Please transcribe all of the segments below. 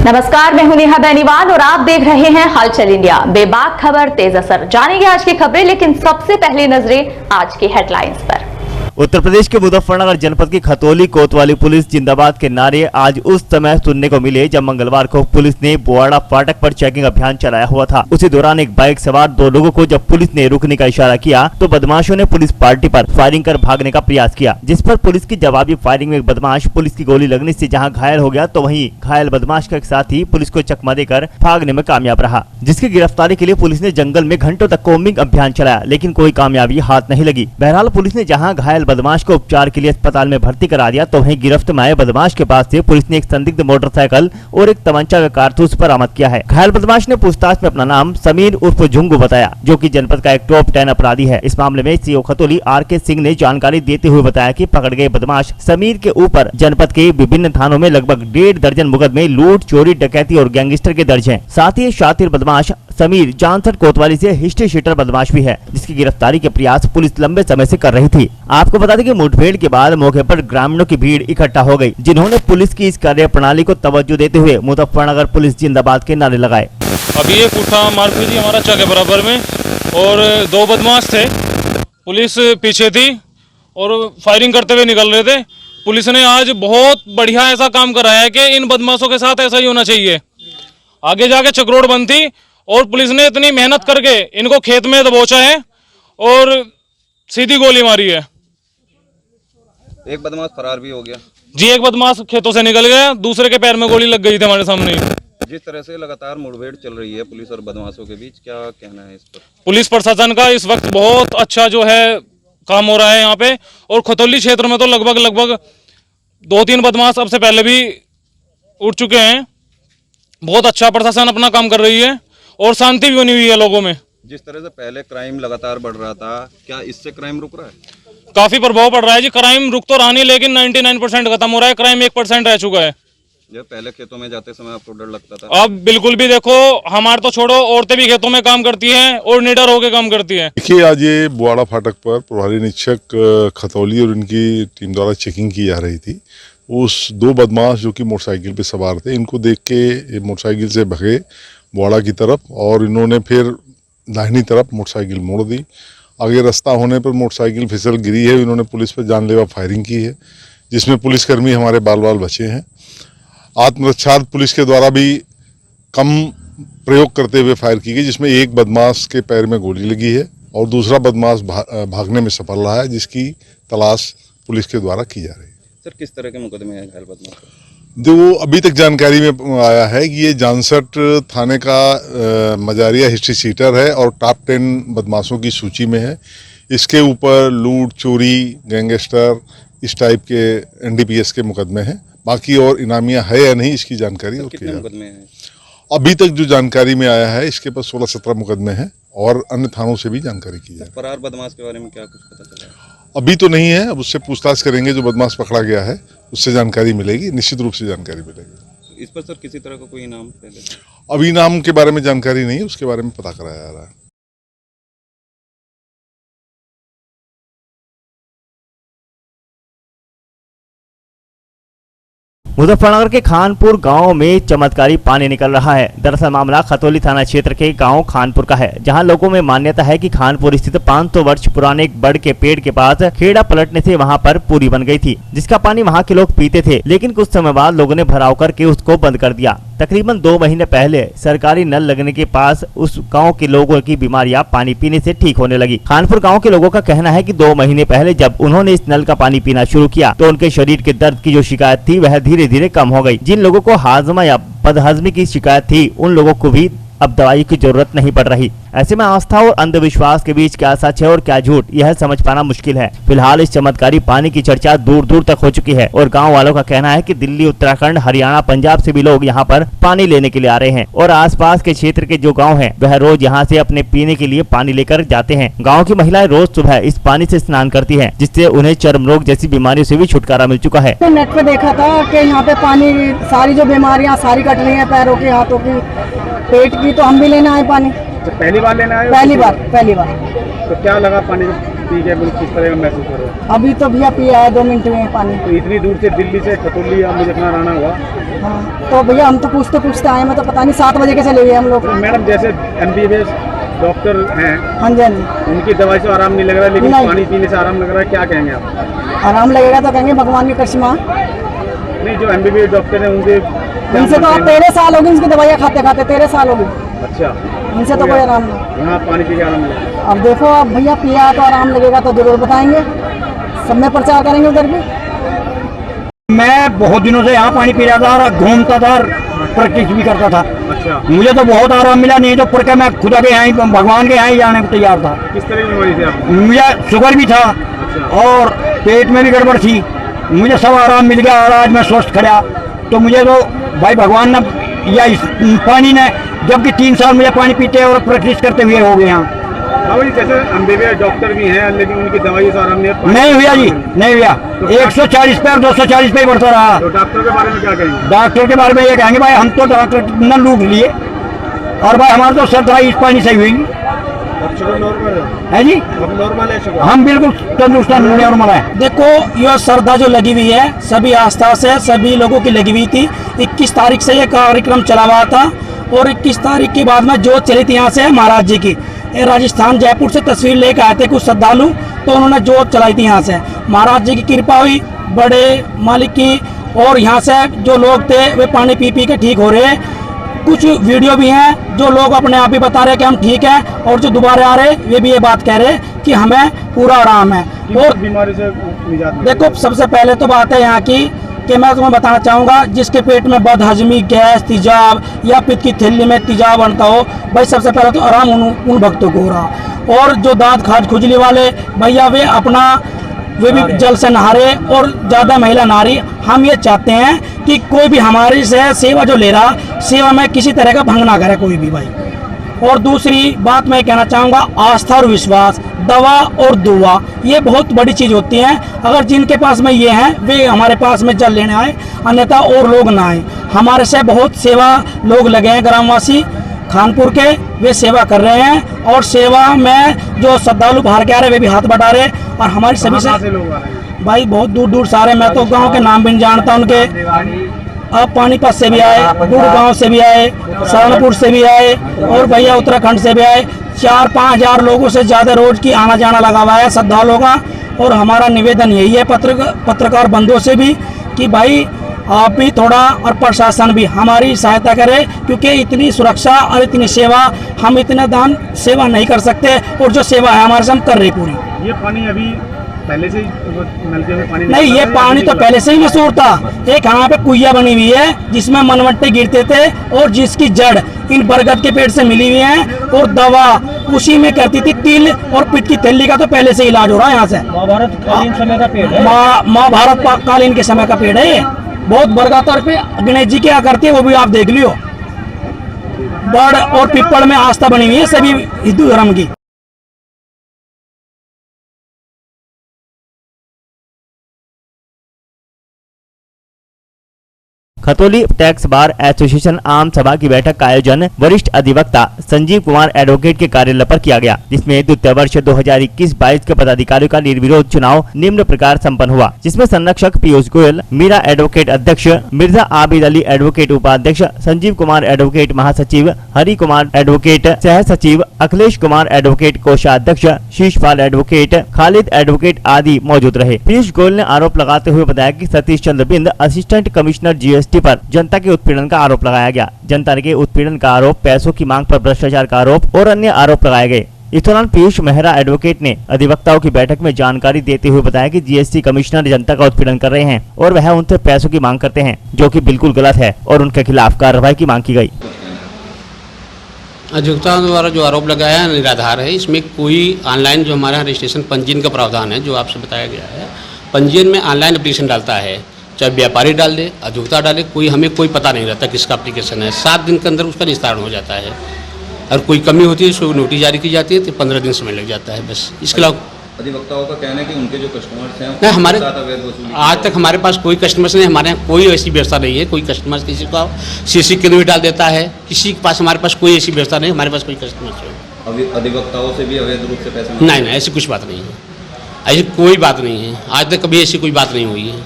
नमस्कार, मैं हूं नेहा बेनीवाल और आप देख रहे हैं हलचल इंडिया। बेबाक खबर, तेज असर। जानेंगे आज की खबरें, लेकिन सबसे पहले नजरें आज की हेडलाइंस पर। उत्तर प्रदेश के मुजफ्फरनगर जनपद की खतौली कोतवाली पुलिस जिंदाबाद के नारे आज उस समय सुनने को मिले जब मंगलवार को पुलिस ने बोआड़ा फाटक पर चेकिंग अभियान चलाया हुआ था। उसी दौरान एक बाइक सवार दो लोगों को जब पुलिस ने रुकने का इशारा किया तो बदमाशों ने पुलिस पार्टी पर फायरिंग कर भागने का प्रयास किया, जिस पर पुलिस की जवाबी फायरिंग में एक बदमाश पुलिस की गोली लगने से जहां घायल हो गया तो वहीं घायल बदमाश का एक साथी पुलिस को चकमा देकर भागने में कामयाब रहा, जिसकी गिरफ्तारी के लिए पुलिस ने जंगल में घंटों तक कोम्बिंग अभियान चलाया, लेकिन कोई कामयाबी हाथ नहीं लगी। बहरहाल पुलिस ने जहां घायल बदमाश को उपचार के लिए अस्पताल में भर्ती करा दिया तो वहीं गिरफ्त में आए बदमाश के पास से पुलिस ने एक संदिग्ध मोटरसाइकिल और एक तमंचा का कारतूस बरामद किया है। घायल बदमाश ने पूछताछ में अपना नाम समीर उर्फ झुंगू बताया, जो कि जनपद का एक टॉप 10 अपराधी है। इस मामले में सीओ खतौली आर.के. सिंह ने जानकारी देते हुए बताया कि पकड़ गए बदमाश समीर के ऊपर जनपद के विभिन्न थानों में लगभग 1.5 दर्जन मुकदमे लूट, चोरी, डकैती और गैंगस्टर के दर्ज हैं। साथ ही शातिर बदमाश समीर जानसठ कोतवाली से हिस्ट्री शीटर बदमाश भी है, जिसकी गिरफ्तारी के प्रयास पुलिस लंबे समय से कर रही थी। आपको बता दें कि मुठभेड़ के बाद मौके पर ग्रामीणों की भीड़ इकट्ठा हो गई, जिन्होंने पुलिस की इस कार्य प्रणाली को तवज्जो देते हुए मुजफ्फरनगर पुलिस जिंदाबाद के नारे लगाए। अभी ये पुट्ठा मारपीट जी हमारा चौक के बराबर में और दो बदमाश थे, पुलिस पीछे थी और फायरिंग करते हुए निकल रहे थे। पुलिस ने आज बहुत बढ़िया ऐसा काम कराया है कि इन बदमाशों के साथ ऐसा ही होना चाहिए। आगे जाके चक्रोड़ बंद थी और पुलिस ने इतनी मेहनत करके इनको खेत में दबोचा है और सीधी गोली मारी है। एक बदमाश फरार भी हो गया जी, एक बदमाश खेतों से निकल गया, दूसरे के पैर में गोली लग गई थी हमारे सामने। जिस तरह से लगातार मुठभेड़ चल रही है पुलिस और बदमाशों के बीच, क्या कहना है इस पर? पुलिस प्रशासन का इस वक्त बहुत अच्छा जो है काम हो रहा है यहाँ पे, और खतौली क्षेत्र में तो लगभग 2-3 बदमाश अब से पहले भी उठ चुके हैं। बहुत अच्छा प्रशासन अपना काम कर रही है और शांति भी बनी हुई है लोगों में। जिस तरह से पहले क्राइम लगातार बढ़ रहा था, क्या इससे क्राइम रुक रहा है? काफी प्रभाव पड़ रहा है जी। क्राइम रुक तो रहा नहीं, लेकिन 99% खत्म हो रहा है। क्राइम 1% रह चुका है। जब पहले खेतों में जाते समय आपको डर लगता था, अब बिल्कुल भी देखो, हमारे तो छोड़ो, औरतें भी खेतों में काम करती हैं और निडर होकर काम करती हैं। देखिए, आज ये बोआड़ा फाटक पर प्रभारी निरीक्षक खतौली और इनकी टीम द्वारा चेकिंग की जा रही थी। उस दो बदमाश जो कि मोटरसाइकिल पे सवार थे, इनको देख के ये मोटरसाइकिल से भगे बोआड़ा की तरफ और इन्होंने फिर दाहिनी तरफ मोटरसाइकिल मोड़ दी। आगे रास्ता होने पर मोटरसाइकिल फिसल गिरी है। इन्होंने पुलिस पर जानलेवा फायरिंग की है, जिसमें पुलिसकर्मी हमारे बाल बाल बचे हैं। आत्मरक्षार्थ पुलिस के द्वारा भी कम प्रयोग करते हुए फायर की गई, जिसमें एक बदमाश के पैर में गोली लगी है और दूसरा बदमाश भागने में सफल रहा है, जिसकी तलाश पुलिस के द्वारा की जा रही है। सर, किस तरह के मुकदमे हैं घायल बदमाश पर? जो अभी तक जानकारी में आया है कि ये जानसठ थाने का मजारिया हिस्ट्री शीटर है और टॉप 10 बदमाशों की सूची में है। इसके ऊपर लूट, चोरी, गैंगस्टर, इस टाइप के NDPS के मुकदमे हैं। बाकी और इनामियां है या नहीं, इसकी जानकारी और कितने मुकदमे हैं? अभी तक जो जानकारी में आया है, इसके पास 16-17 मुकदमे हैं और अन्य थानों से भी जानकारी की जाए। फरार बदमाश के बारे में क्या कुछ पता चला है? अभी तो नहीं है, अब उससे पूछताछ करेंगे। जो बदमाश पकड़ा गया है उससे जानकारी मिलेगी, निश्चित रूप से जानकारी मिलेगी। इस पर सर किसी तरह का कोई इनाम पहले? अभी इनाम के बारे में जानकारी नहीं है, उसके बारे में पता कराया जा रहा है। मुजफ्फरनगर के खानपुर गांव में चमत्कारी पानी निकल रहा है। दरअसल मामला खतौली थाना क्षेत्र के गांव खानपुर का है, जहां लोगों में मान्यता है कि खानपुर स्थित 500 वर्ष पुराने एक बड़ के पेड़ के पास खेड़ा पलटने से वहां पर पुरी बन गई थी, जिसका पानी वहां के लोग पीते थे। लेकिन कुछ समय बाद लोगों ने भराव करके उसको बंद कर दिया। तकरीबन 2 महीने पहले सरकारी नल लगने के पास उस गाँव के लोगों की बीमारियां पानी पीने से ठीक होने लगी। खानपुर गाँव के लोगों का कहना है कि 2 महीने पहले जब उन्होंने इस नल का पानी पीना शुरू किया तो उनके शरीर के दर्द की जो शिकायत थी वह धीरे धीरे कम हो गई। जिन लोगों को हाजमा या बदहजमी की शिकायत थी, उन लोगों को भी अब दवाई की जरूरत नहीं पड़ रही। ऐसे में आस्था और अंधविश्वास के बीच क्या सच है और क्या झूठ, यह समझ पाना मुश्किल है। फिलहाल इस चमत्कारी पानी की चर्चा दूर दूर तक हो चुकी है और गांव वालों का कहना है कि दिल्ली, उत्तराखंड, हरियाणा, पंजाब से भी लोग यहां पर पानी लेने के लिए आ रहे हैं और आसपास के क्षेत्र के जो गाँव हैं वह रोज यहाँ से अपने पीने के लिए पानी लेकर जाते हैं। गाँव की महिलाएं रोज सुबह इस पानी से स्नान करती है, जिससे उन्हें चर्म रोग जैसी बीमारियों से भी छुटकारा मिल चुका है। नेट पे देखा था कि यहाँ पे पानी, सारी जो बीमारियाँ सारी कट रही है, पैरों की, हाथों की, पेट की, तो हम भी लेने आए पानी। तो पहली बार लेना आए? पहली बार। तो क्या लगा पानी? पी के मतलब किस तरह का महसूस हो रहा है? अभी तो भैया पिया है 2 मिनट में पानी। तो इतनी दूर से दिल्ली से खतौली आप मुजफ्फरनगर आना हुआ? हाँ तो भैया हम तो पूछते आए, मैं तो पता नहीं 7 बजे के चले गए हम लोग। तो मैडम जैसे MBBS डॉक्टर हैं, हाँ जी हाँ जी। उनकी दवाई से आराम नहीं लग रहा है, लेकिन नहीं। पानी पीने से आराम लग रहा है, क्या कहेंगे आप? आराम लगेगा तो कहेंगे भगवान की करिश्मा। नहीं, जो MBBS डॉक्टर हैं उनसे उनसे तो 13 साल हो गए उनकी दवाइयाँ खाते 13 साल हो गए। अच्छा, उनसे तो कोई आराम नहीं। यहाँ पानी पी के आराम लगा। अब देखो, अब भैया पिया है तो आराम लगेगा तो जरूर बताएंगे, सब में प्रचार करेंगे उधर भी। मैं बहुत दिनों से यहाँ पानी पी रहा था और घूमता था और प्रैक्टिस भी करता था। अच्छा, मुझे तो बहुत आराम मिला, नहीं तो पुर के मैं खुदा के यहाँ ही भगवान के यहाँ ही जाने को तैयार था। किस तरह की बीमारी थी आपको? मुझे शुगर भी था और पेट में भी गड़बड़ थी, मुझे सब आराम मिल गया और आज मैं स्वस्थ खड़ा। तो मुझे तो भाई भगवान ने या इस पानी ने, जबकि 3 साल मुझे पानी पीते और प्रैक्टिस करते हुए हो गए यहाँ। हाँ भाई, जैसे MBBS डॉक्टर भी हैं, लेकिन उनकी दवाई से आराम नहीं है। नहीं भैया जी, नहीं भैया, 140 पे और 240 पे ही बढ़ता रहा। तो डॉक्टर के बारे में क्या कहेंगे? डॉक्टर के बारे में ये कहेंगे भाई हम तो डॉक्टर न लूट लिए और भाई हमारे तो सर इस पानी से हुई अब शुगर नॉर्मल है जी, अब नॉर्मल है शुगर। हम बिल्कुल तंदुरुस्त नॉर्मल है। देखो, ये श्रद्धा जो लगी हुई है सभी आस्था से सभी लोगों की लगी हुई थी। 21 तारीख से ये कार्यक्रम चला हुआ था और 21 तारीख के बाद में जोत चली थी यहाँ से महाराज जी की। ये राजस्थान जयपुर से तस्वीर लेकर आए थे कुछ श्रद्धालु, तो उन्होंने जोत चलाई थी यहाँ से। महाराज जी की कृपा हुई, बड़े मालिक की, और यहाँ से जो लोग थे वे पानी पी पी के ठीक हो रहे हैं। कुछ वीडियो भी हैं जो लोग अपने आप ही बता रहे हैं कि हम ठीक हैं, और जो दोबारा आ रहे वे भी ये बात कह रहे हैं कि हमें पूरा आराम है। और बीमारी से निजात मिली। देखो, सबसे पहले तो बात है यहाँ की कि मैं तुम्हें बताना चाहूँगा, जिसके पेट में बदहजमी, गैस, तेजाब या पित्त की थैली में तेजाब बनता हो, भाई सबसे पहले तो आराम उन भक्तों को हो रहा। और जो दांत खाज खुजली वाले भैया वे भी जल से नहा रहे, और ज़्यादा महिला नहा रही। हम ये चाहते हैं कि कोई भी हमारी से सेवा जो ले रहा, सेवा में किसी तरह का भंग ना करे कोई भी भाई। और दूसरी बात मैं कहना चाहूँगा, आस्था और विश्वास, दवा और दुआ, ये बहुत बड़ी चीज़ होती है। अगर जिनके पास में ये हैं वे हमारे पास में जल लेने आए, अन्यथा और लोग ना आए। हमारे से बहुत सेवा लोग लगे हैं, ग्रामवासी खानपुर के, वे सेवा कर रहे हैं। और सेवा में जो श्रद्धालु बाहर के आ रहे वे भी हाथ बटा रहे, और हमारी सभी से लोग आ रहे हैं भाई बहुत दूर दूर से आ रहे हैं। मैं तो गाँव के नाम भी नहीं जानता उनके। अब पानीपत से भी आए, गुड़गांव से भी आए, सहारनपुर से भी आए, और भैया उत्तराखंड से भी आए। 4-5 हज़ार लोगों से ज़्यादा रोज की आना जाना लगा हुआ है श्रद्धालुओं का। और हमारा निवेदन यही है पत्रकार बंधुओं से भी कि भाई आप भी थोड़ा, और प्रशासन भी हमारी सहायता करे, क्योंकि इतनी सुरक्षा और इतनी सेवा हम इतना दान सेवा नहीं कर सकते, और जो सेवा है हमारे से हम कर रहे पूरी। ये पानी अभी पहले से ही नलके में पानी नहीं, ये पानी तो पहले से ही मशहूर था। एक यहाँ पे कुइया बनी हुई है जिसमें मनवट्टे गिरते थे, और जिसकी जड़ इन बरगद के पेड़ से मिली हुई है, और दवा उसी में करती थी। तिल और पित्त की थैली का तो पहले से इलाज हो रहा है यहाँ से। महाभारत कालीन समय का पेड़ है, महाभारत कालीन के समय का पेड़ है। ये बहुत बरगद पे गणेश जी क्या करती है वो भी आप देख लियो। बड़ और पिपल में आस्था बनी हुई है सभी हिंदू धर्म की। खतौली टैक्स बार एसोसिएशन आम सभा की बैठक का आयोजन वरिष्ठ अधिवक्ता संजीव कुमार एडवोकेट के कार्यालय पर किया गया, जिसमें द्वितीय वर्ष 2021-22 के पदाधिकारियों का निर्विरोध चुनाव निम्न प्रकार संपन्न हुआ, जिसमें संरक्षक पीयूष गोयल, मीरा एडवोकेट अध्यक्ष, मिर्जा आबिद अली एडवोकेट उपाध्यक्ष, संजीव कुमार एडवोकेट महासचिव, हरि कुमार एडवोकेट सह सचिव, अखिलेश कुमार एडवोकेट कोषाध्यक्ष, शीशपाल एडवोकेट, खालिद एडवोकेट आदि मौजूद रहे। पीयूष गोयल ने आरोप लगाते हुए बताया कि सतीश चंद्र बिंद असिस्टेंट कमिश्नर GST पर जनता के उत्पीड़न का आरोप लगाया गया। जनता के उत्पीड़न का आरोप, पैसों की मांग पर भ्रष्टाचार का आरोप और अन्य आरोप लगाए गए। इस दौरान पीयूष मेहरा एडवोकेट ने अधिवक्ताओं की बैठक में जानकारी देते हुए बताया कि GST कमिश्नर जनता का उत्पीड़न कर रहे हैं और वह उनसे पैसों की मांग करते हैं, जो कि बिल्कुल गलत है, और उनके खिलाफ कार्रवाई की मांग की गई। अधिवक्ताओं द्वारा जो आरोप लगाया है निराधार है। इसमें कोई ऑनलाइन जो हमारे यहाँ रजिस्ट्रेशन पंजीयन का प्रावधान है जो आपसे बताया गया है, पंजीयन में ऑनलाइन एप्लीकेशन डालता है, चाहे व्यापारी डाल दे, अधिवक्ता डाले, हमें कोई पता नहीं रहता किसका एप्लीकेशन है। 7 दिन के अंदर उसका निस्तारण हो जाता है, और कोई कमी होती है उसको नोटिस जारी की जाती है तो 15 दिन समय लग जाता है बस। इसके अलावा अधिवक्ताओं का कहना है कि उनके जो कस्टमर्स हैं नहीं, हमारे अवैध वसूली आज तक हमारे पास कोई कस्टमर्स नहीं, हमारे यहाँ कोई ऐसी व्यवस्था नहीं है। कोई कस्टमर्स किसी को CC केंद्र में डाल देता है, किसी के पास हमारे पास कोई ऐसी व्यवस्था नहीं, हमारे पास कोई कस्टमर्स हो। अधिवक्ताओं से भी अवैध रूप से पैसे नहीं, ऐसी कुछ बात नहीं है। ऐसी कोई बात नहीं है, आज तक कभी ऐसी कोई बात नहीं हुई है।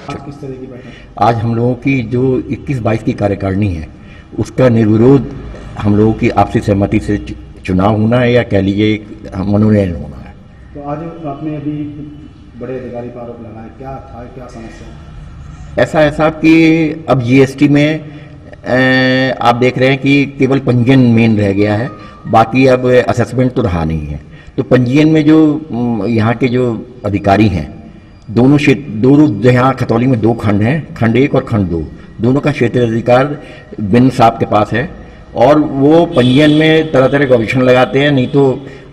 किस तरह की बैठक? आज हम लोगों की जो 21-22 की कार्यकारिणी है उसका निर्विरोध हम लोगों की आपसी सहमति से चुनाव होना है, या कह लीजिए मनोनयन होना है। तो आज आपने अभी बड़े अधिकारी पर आरोप लगाया, क्या था, क्या समस्या? ऐसा है साहब कि अब जीएसटी में आप देख रहे हैं कि केवल पंजीयन मेन रह गया है, बाकी अब असेसमेंट तो रहा नहीं है। तो पंजीयन में जो यहाँ के जो अधिकारी हैं, दोनों यहाँ खतौली में 2 खंड हैं, खंड 1 और खंड 2, दोनों का क्षेत्रीय अधिकार बिन साहब के पास है, और वो पंजीयन में तरह तरह के ऑब्जेक्शन लगाते हैं, नहीं तो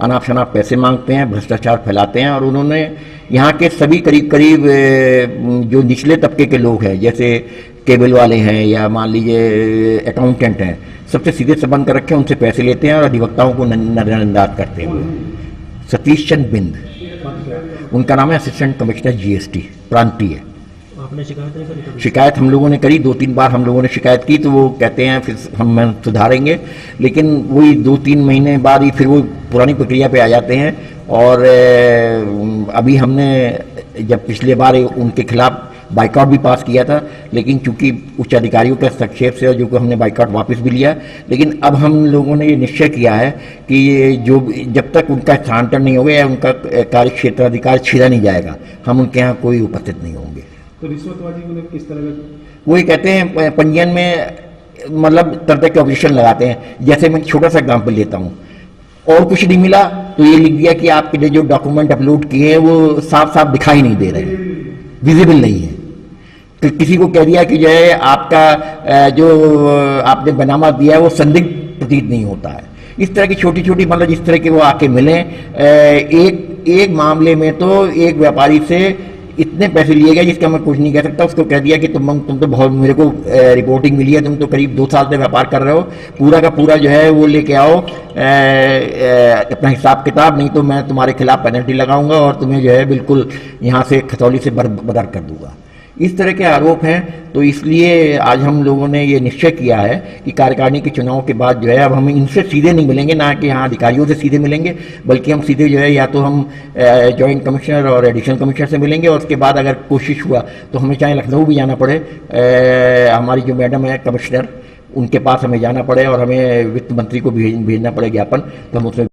अनाप शनाप पैसे मांगते हैं, भ्रष्टाचार फैलाते हैं। और उन्होंने यहाँ के सभी करीब जो निचले तबके के लोग हैं, जैसे केबल वाले हैं या मान लीजिए अकाउंटेंट हैं, सबसे सीधे संबंध कर रखे हैं, उनसे पैसे लेते हैं और अधिवक्ताओं को नजरअंदाज करते हैं। सतीश चंद बिंद उनका नाम है, असिस्टेंट कमिश्नर जीएसटी प्रांतीय। आपने शिकायत नहीं करी? शिकायत हम लोगों ने करी, 2-3 बार हम लोगों ने शिकायत की, तो वो कहते हैं फिर हम सुधारेंगे, लेकिन वही 2-3 महीने बाद ही फिर वो पुरानी प्रक्रिया पे आ जाते हैं। और अभी हमने जब पिछले बार उनके खिलाफ बाइकआउट भी पास किया था, लेकिन चूंकि उच्च अधिकारियों के हस्तक्षेप से जो कि हमने बाइकआउट वापस भी लिया, लेकिन अब हम लोगों ने ये निश्चय किया है कि ये जो जब तक उनका स्थानांतरण नहीं होगा या उनका कार्य क्षेत्राधिकार छीना नहीं जाएगा, हम उनके यहाँ कोई उपस्थित नहीं होंगे। तो रिश्वतबाजी को लेकर किस तरह का? वही कहते हैं पंजीयन में मतलब तरह के ऑब्जेक्शन लगाते हैं। जैसे मैं छोटा सा एग्जाम्पल लेता हूँ, और कुछ नहीं मिला तो ये लिख दिया कि आपके लिए जो डॉक्यूमेंट अपलोड किए हैं वो साफ साफ दिखाई नहीं दे रहे, विजिबल नहीं है। तो किसी को कह दिया कि जो है आपका जो आपने बनामा दिया है वो संदिग्ध प्रतीत नहीं होता है। इस तरह की छोटी छोटी मतलब जिस तरह के वो आके मिले, एक मामले में तो एक व्यापारी से इतने पैसे लिए गए जिसका मैं कुछ नहीं कह सकता। उसको कह दिया कि तुम तो बहुत, मेरे को रिपोर्टिंग मिली है, तुम तो करीब 2 साल से व्यापार कर रहे हो, पूरा का पूरा जो है वो लेके आओ अपना हिसाब किताब, नहीं तो मैं तुम्हारे खिलाफ पेनल्टी लगाऊंगा और तुम्हें जो है बिल्कुल यहाँ से खतौली से बदर कर दूंगा। इस तरह के आरोप हैं। तो इसलिए आज हम लोगों ने ये निश्चय किया है कि कार्यकारिणी के चुनाव के बाद जो है अब हम इनसे सीधे नहीं मिलेंगे, ना कि यहाँ अधिकारियों से सीधे मिलेंगे, बल्कि हम सीधे जो है या तो हम जॉइंट कमिश्नर और एडिशनल कमिश्नर से मिलेंगे, और उसके बाद अगर कोशिश हुआ तो हमें चाहे लखनऊ भी जाना पड़े, हमारी जो मैडम है कमिश्नर, उनके पास हमें जाना पड़े और हमें वित्त मंत्री को भेजना पड़े ज्ञापन, तो हम उसमें